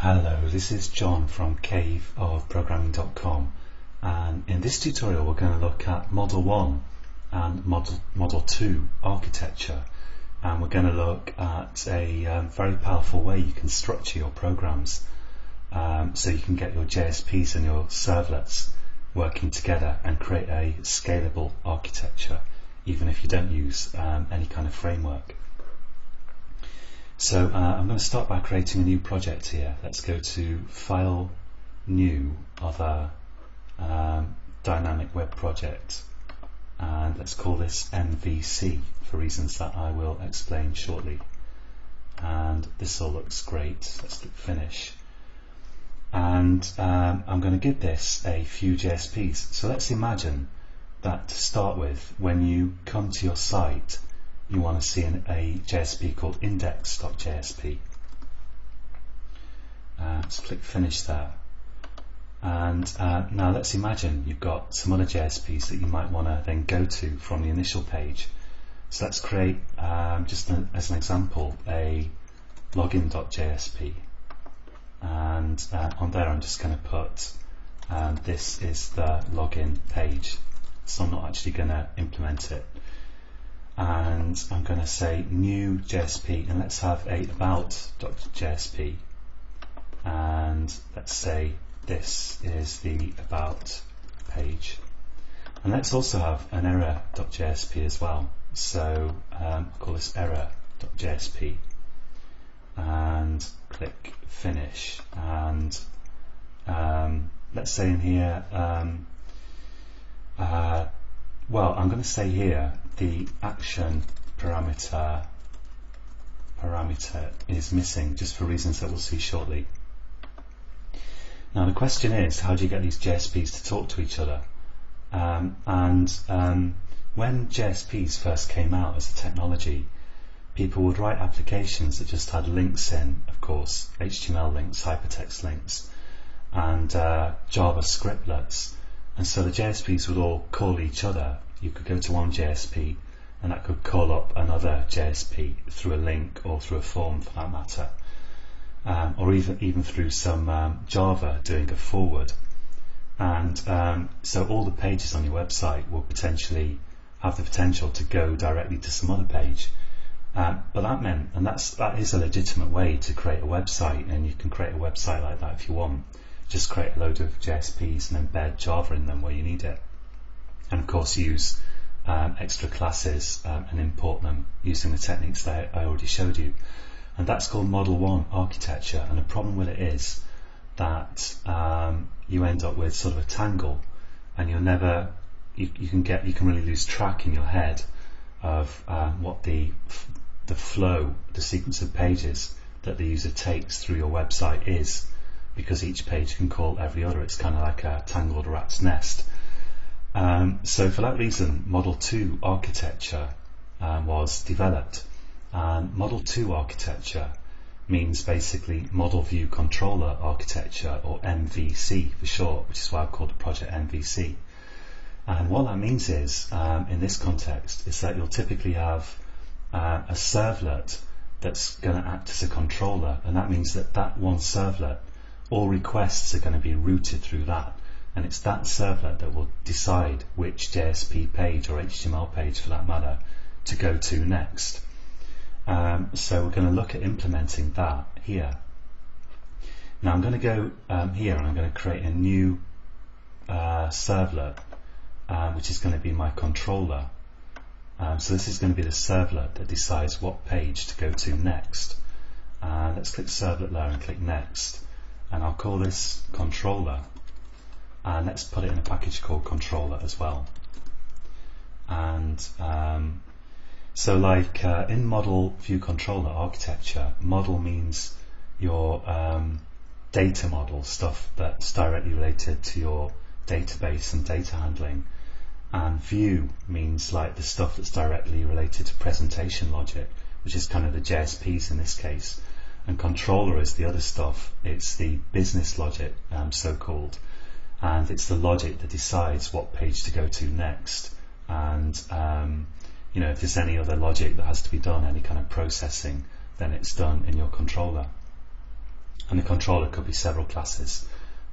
Hello, this is John from caveofprogramming.com, and in this tutorial we're going to look at Model 1 and Model 2 architecture, and we're going to look at a very powerful way you can structure your programs so you can get your JSPs and your servlets working together and create a scalable architecture even if you don't use any kind of framework. So I'm going to start by creating a new project here. Let's go to File, New, Other, Dynamic Web Project, and let's call this MVC for reasons that I will explain shortly. And this all looks great. Let's click Finish. And I'm going to give this a few JSPs. So let's imagine that to start with, when you come to your site, you want to see a JSP called index.jsp. Let's click Finish there. And now let's imagine you've got some other JSPs that you might want to then go to from the initial page. So let's create, as an example, a login.jsp. And on there I'm just going to put this is the login page. So I'm not actually going to implement it. And I'm going to say new JSP, and let's have a about.jsp, and let's say this is the about page, and let's also have an error.jsp as well. So I'll call this error.jsp and click Finish. And let's say in here well, I'm going to say here the action parameter is missing, just for reasons that we'll see shortly. Now the question is, how do you get these JSPs to talk to each other? When JSPs first came out as a technology, people would write applications that just had links in, of course, HTML links, hypertext links, and Java scriptlets. And so the JSPs would all call each other. You could go to one JSP and that could call up another JSP through a link or through a form for that matter, or even through some Java doing a forward. And so all the pages on your website will potentially have the potential to go directly to some other page. But that meant, and that is a legitimate way to create a website, and you can create a website like that if you want. Just create a load of JSPs and embed Java in them where you need it, and of course use extra classes and import them using the techniques that I already showed you. And that's called Model 1 architecture, and the problem with it is that you end up with sort of a tangle, and you'll never you can really lose track in your head of what the flow, the sequence of pages that the user takes through your website is, because each page can call every other. It's kind of like a tangled rat's nest. So for that reason, Model 2 architecture was developed. And Model 2 architecture means basically Model View Controller Architecture, or MVC for short, which is why I've called the project MVC. And what that means is, in this context, is that you'll typically have a servlet that's going to act as a controller, and that means that one servlet, all requests are going to be routed through that, and it's that servlet that will decide which JSP page, or HTML page for that matter, to go to next. So we're going to look at implementing that here. Now I'm going to go here and I'm going to create a new servlet, which is going to be my controller. So this is going to be the servlet that decides what page to go to next. Let's click Servlet there and click Next. And I'll call this controller, and let's put it in a package called controller as well. And so like in Model View Controller architecture, model means your data model, stuff that's directly related to your database and data handling, and view means like the stuff that's directly related to presentation logic, which is kind of the JSPs in this case. And controller is the other stuff. It's the business logic, so-called, and it's the logic that decides what page to go to next. And if there's any other logic that has to be done, any kind of processing, then it's done in your controller. and the controller could be several classes,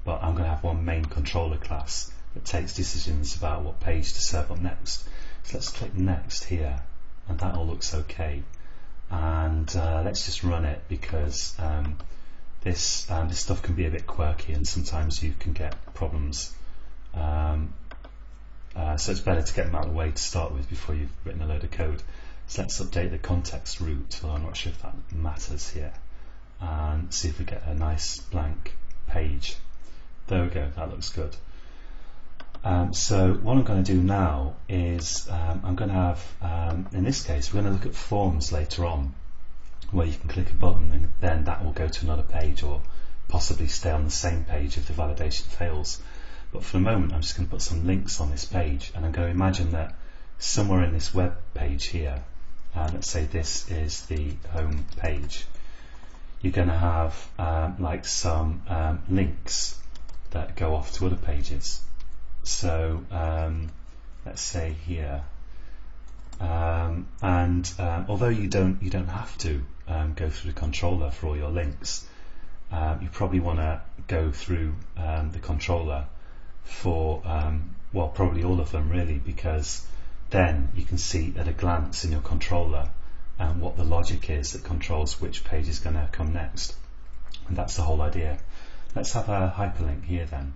but I'm going to have one main controller class that takes decisions about what page to serve up next. So let's click next here, and that all looks okay. And let's just run it, because this stuff can be a bit quirky and sometimes you can get problems. So it's better to get them out of the way to start with before you've written a load of code. So let's update the context root, well, I'm not sure if that matters here, and see if we get a nice blank page. There we go, that looks good. So what I'm going to do now is I'm going to have, in this case, we're going to look at forms later on, where you can click a button and then that will go to another page, or possibly stay on the same page if the validation fails. But for the moment I'm just going to put some links on this page, and I'm going to imagine that somewhere in this web page here, let's say this is the home page, you're going to have like some links that go off to other pages. So let's say here, although you don't have to go through the controller for all your links, you probably want to go through the controller for well, probably all of them really, because then you can see at a glance in your controller what the logic is that controls which page is going to come next, and that's the whole idea. Let's have a hyperlink here then,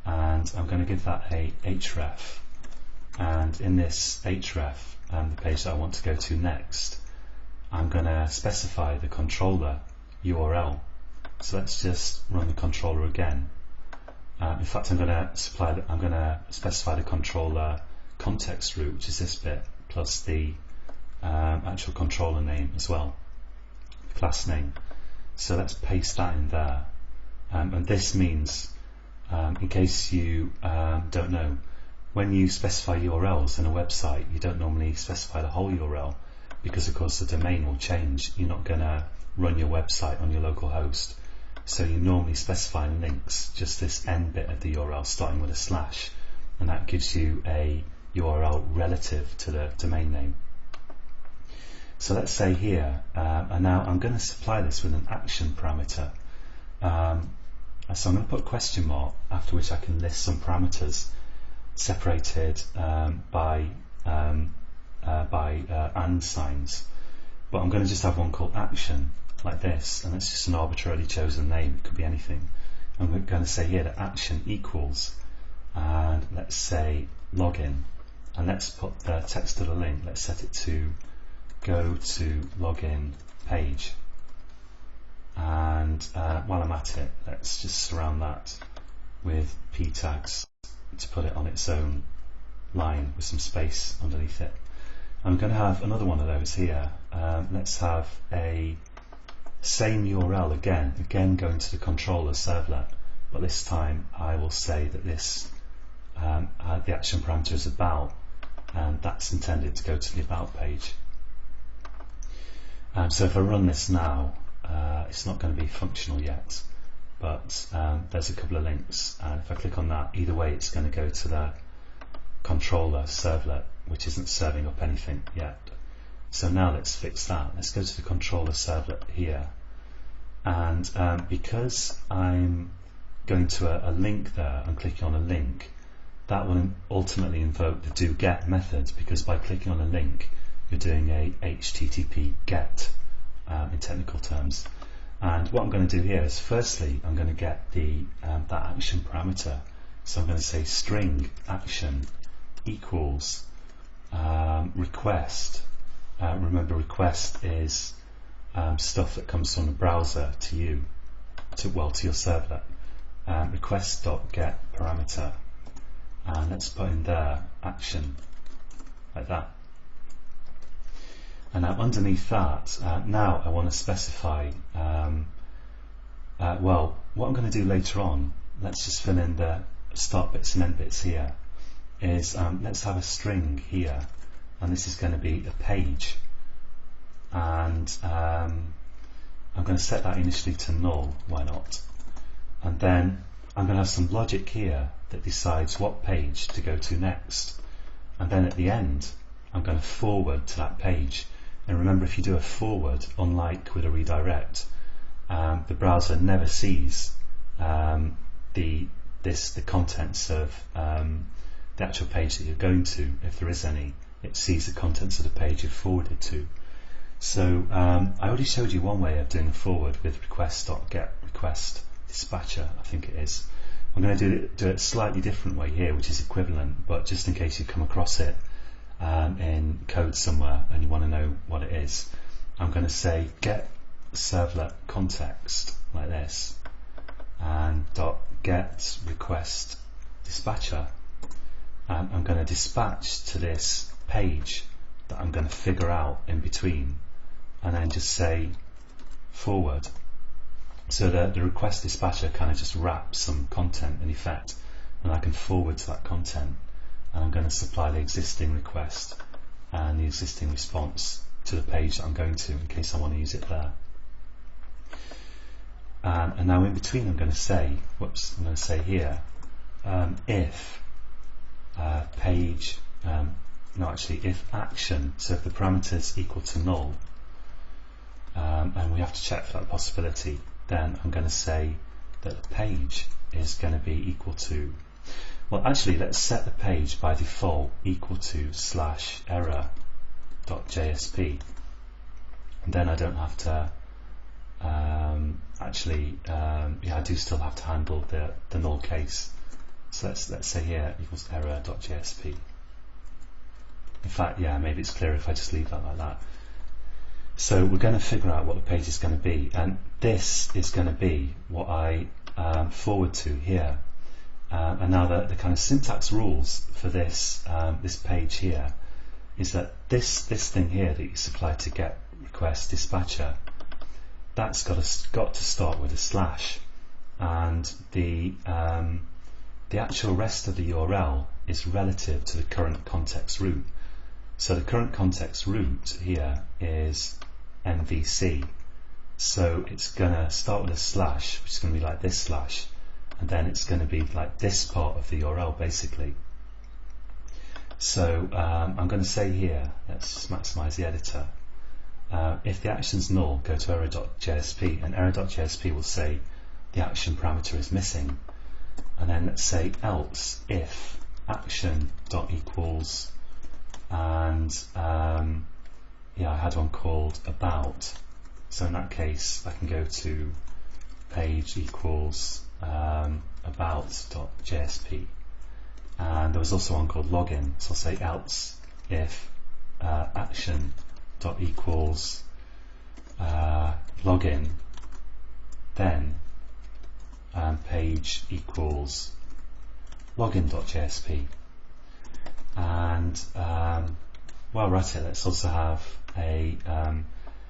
and I'm going to give that a href, and in this href, the page that I want to go to next, I'm going to specify the controller URL. So let's just run the controller again. In fact, I'm going to specify the controller context root, which is this bit, plus the actual controller name as well, the class name. So let's paste that in there, and this means, in case you don't know, when you specify URLs in a website, you don't normally specify the whole URL, because of course the domain will change. You're not going to run your website on your local host, so you normally specify in links just this end bit of the URL starting with a slash, and that gives you a URL relative to the domain name. So let's say here, and now I'm going to supply this with an action parameter. So I'm going to put a question mark, after which I can list some parameters separated by and signs, but I'm going to just have one called action, like this, and it's just an arbitrarily chosen name. It could be anything. I'm going to say here that action equals, and let's say login, and let's put the text of the link, let's set it to go to login page, and while I'm at it, let's just surround that with p tags to put it on its own line with some space underneath it. I'm going to have another one of those here. Let's have a same URL again going to the controller servlet, but this time I will say that this the action parameter is about, and that's intended to go to the about page. So if I run this now, it's not going to be functional yet, but there's a couple of links, and if I click on that, either way it's going to go to the controller servlet, which isn't serving up anything yet. So now let's fix that. Let's go to the controller servlet here, and because I'm going to a link there, I'm clicking on a link, that will ultimately invoke the doGet method, because by clicking on a link you're doing a HTTP GET in technical terms. And what I'm going to do here is, firstly I'm going to get the that action parameter, so I'm going to say string action equals request. Remember, request is stuff that comes from the browser to you, to your servlet. Request.get parameter, and let's put in there action, like that. And now underneath that, now I want to specify, well, what I'm going to do later on, let's just fill in the start bits and end bits here, is let's have a string here, and this is going to be a page, and I'm going to set that initially to null, why not, and then I'm going to have some logic here that decides what page to go to next, and then at the end I'm going to forward to that page. And remember, if you do a forward, unlike with a redirect, the browser never sees the contents of the actual page that you're going to, if there is any. It sees the contents of the page you've forwarded to. So I already showed you one way of doing a forward with request.getRequestDispatcher, I think it is. I'm going to do it a slightly different way here, which is equivalent, but just in case you come across it in code somewhere and you want to know what it is, I'm going to say get servlet context like this, and .get request dispatcher. I'm going to dispatch to this page that I'm going to figure out in between, and then just say forward. So the request dispatcher kind of just wraps some content in effect, and I can forward to that content, and I'm going to supply the existing request and the existing response to the page that I'm going to, in case I want to use it there. And now in between I'm going to say, here, if page, if action, so if the parameters equal to null, and we have to check for that possibility, then I'm going to say that the page is going to be equal to, well actually let's set the page by default equal to /error.jsp, and then I don't have to I do still have to handle the null case. So let's say here equals error.jsp. In fact, yeah, maybe it's clearer if I just leave that like that. So we're going to figure out what the page is going to be, and this is going to be what I forward to here. And now the kind of syntax rules for this this page here is that this thing here that you supply to get request dispatcher, that's got to start with a slash, and the actual rest of the URL is relative to the current context root. So the current context root here is MVC, so it's going to start with a slash, which is going to be like this slash, and then it's going to be like this part of the URL basically. So I'm going to say here, let's just maximize the editor, if the action's null, go to error.jsp, and error.jsp will say the action parameter is missing. And then let's say else if action.equals, and I had one called about, so in that case I can go to page equals about.jsp, and there was also one called login, so I'll say else if action.equals login, then page equals login.jsp. And while we're at it, let's also have a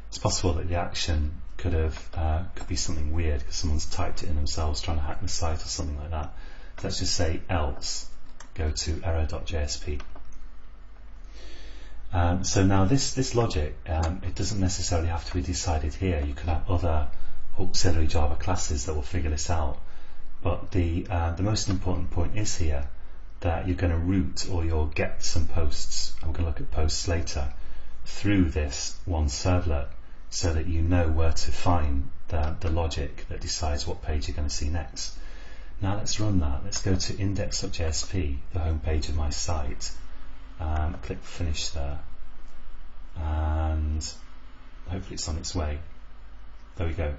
it's possible that the action could be something weird because someone's typed it in themselves trying to hack the site or something like that. So let's just say else, go to error.jsp. So now this logic, it doesn't necessarily have to be decided here. You could have other auxiliary Java classes that will figure this out, but the most important point is here that you're going to route all your gets and posts, and we're going to look at posts later, through this one servlet, so that you know where to find the logic that decides what page you're going to see next. Now let's run that. Let's go to index.jsp, the home page of my site, click finish there, and hopefully it's on its way. There we go.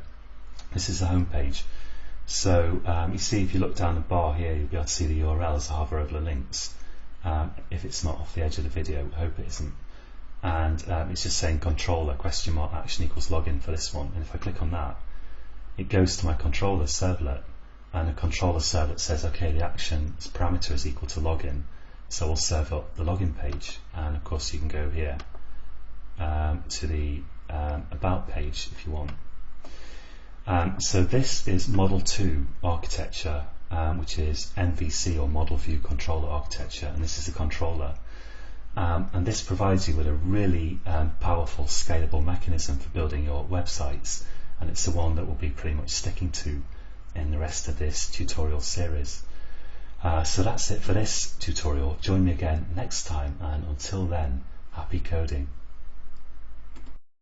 This is the home page. So you see, if you look down the bar here, you'll be able to see the URLs. I hover over the links. If it's not off the edge of the video, I hope it isn't. And it's just saying controller action equals login for this one. And if I click on that, it goes to my controller servlet, and the controller servlet says, okay, the action's parameter is equal to login, so we'll serve up the login page. And of course, you can go here to the about page if you want. So this is Model 2 architecture, which is MVC, or Model View Controller architecture, and this is the controller. And this provides you with a really powerful, scalable mechanism for building your websites, and it's the one that we'll be pretty much sticking to in the rest of this tutorial series. So that's it for this tutorial. Join me again next time, and until then, happy coding.